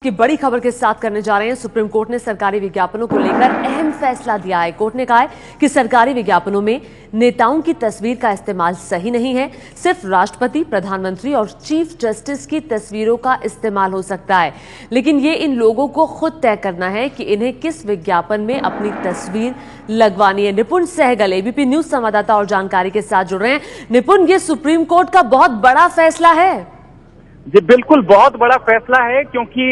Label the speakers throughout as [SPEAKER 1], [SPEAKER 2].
[SPEAKER 1] की बड़ी खबर के साथ करने जा रहे हैं। सुप्रीम कोर्ट ने सरकारी विज्ञापनों को लेकर अहम फैसला दिया है। कोर्ट ने कहा है कि सरकारी विज्ञापनों में नेताओं की तस्वीर का इस्तेमाल सही नहीं है। सिर्फ राष्ट्रपति, प्रधानमंत्री और चीफ जस्टिस की तस्वीरों का इस्तेमाल हो सकता है, लेकिन ये इन लोगों को खुद तय करना है कि इन्हें किस विज्ञापन में अपनी तस्वीर लगवानी है। निपुण सहगल एबीपी न्यूज संवाददाता और जानकारी के साथ जुड़ रहे हैं। निपुण, ये सुप्रीम कोर्ट का बहुत बड़ा फैसला है।
[SPEAKER 2] जी बिल्कुल, बहुत बड़ा फैसला है, क्योंकि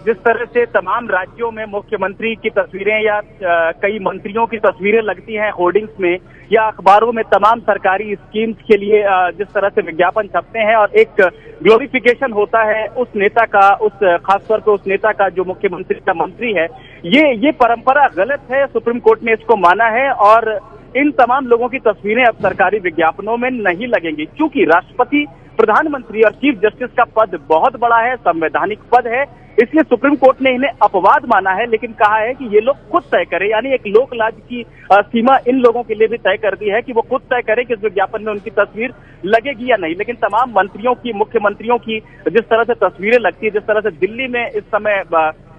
[SPEAKER 2] जिस तरह से तमाम राज्यों में मुख्यमंत्री की तस्वीरें या कई मंत्रियों की तस्वीरें लगती हैं होर्डिंग्स में या अखबारों में, तमाम सरकारी स्कीम्स के लिए जिस तरह से विज्ञापन छपते हैं और एक ग्लोरिफिकेशन होता है उस नेता का, उस खासतौर पर उस नेता का जो मुख्यमंत्री का मंत्री है, ये परंपरा गलत है। सुप्रीम कोर्ट ने इसको माना है और इन तमाम लोगों की तस्वीरें अब सरकारी विज्ञापनों में नहीं लगेंगी, क्योंकि राष्ट्रपति, प्रधानमंत्री और चीफ जस्टिस का पद बहुत बड़ा है, संवैधानिक पद है, इसलिए सुप्रीम कोर्ट ने इन्हें अपवाद माना है, लेकिन कहा है कि ये लोग खुद तय करें। यानी एक लोक लाज की सीमा इन लोगों के लिए भी तय कर दी है कि वो खुद तय करें कि इस विज्ञापन में उनकी तस्वीर लगेगी या नहीं। लेकिन तमाम मंत्रियों की, मुख्यमंत्रियों की जिस तरह से तस्वीरें लगती है, जिस तरह से दिल्ली में इस समय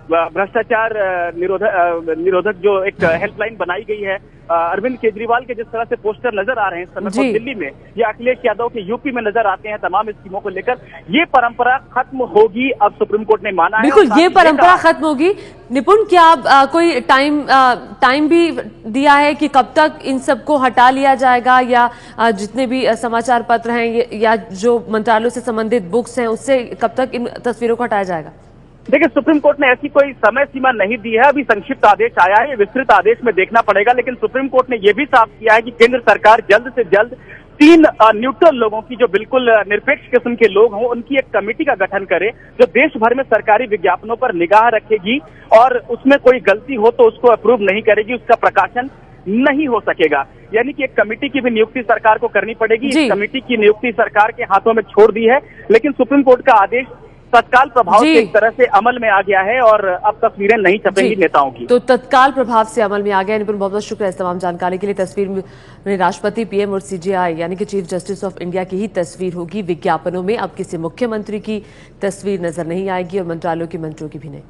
[SPEAKER 2] भ्रष्टाचार निरोधक जो एक हेल्पलाइन बनाई गई है, अरविंद केजरीवाल के जिस तरह से पोस्टर नजर आ रहे हैं इस समय दिल्ली में, या अखिलेश यादव के यूपी में नजर आते हैं तमाम स्कीमों को लेकर, ये परंपरा खत्म होगी, अब सुप्रीम कोर्ट ने माना है।
[SPEAKER 1] बिल्कुल, ये परंपरा खत्म होगी। निपुण, क्या आप कोई टाइम भी दिया है कि कब तक इन सबको हटा लिया जाएगा, या जितने भी समाचार पत्र हैं या जो मंत्रालयों से संबंधित बुक्स हैं उससे कब तक इन तस्वीरों को हटाया जाएगा?
[SPEAKER 2] देखिए, सुप्रीम कोर्ट ने ऐसी कोई समय सीमा नहीं दी है। अभी संक्षिप्त आदेश आया है, ये विस्तृत आदेश में देखना पड़ेगा, लेकिन सुप्रीम कोर्ट ने यह भी साफ किया है कि केंद्र सरकार जल्द से जल्द 3 न्यूट्रल लोगों की, जो बिल्कुल निरपेक्ष किस्म के लोग हों, उनकी एक कमेटी का गठन करे जो देश भर में सरकारी विज्ञापनों पर निगाह रखेगी और उसमें कोई गलती हो तो उसको अप्रूव नहीं करेगी, उसका प्रकाशन नहीं हो सकेगा। यानी कि एक कमेटी की भी नियुक्ति सरकार को करनी पड़ेगी। इस कमेटी की नियुक्ति सरकार के हाथों में छोड़ दी है, लेकिन सुप्रीम कोर्ट का आदेश तत्काल प्रभाव से एक तरह से अमल में आ गया है और अब तस्वीरें नहीं छपेंगी नेताओं की।
[SPEAKER 1] तो तत्काल प्रभाव से अमल में आ गया। निपुण, बहुत बहुत शुक्रिया इस तमाम जानकारी के लिए। तस्वीर में राष्ट्रपति, पीएम और सीजेआई यानी कि चीफ जस्टिस ऑफ इंडिया की ही तस्वीर होगी विज्ञापनों में। अब किसी मुख्यमंत्री की तस्वीर नजर नहीं आएगी और मंत्रालयों के मंत्रियों की भी नहीं।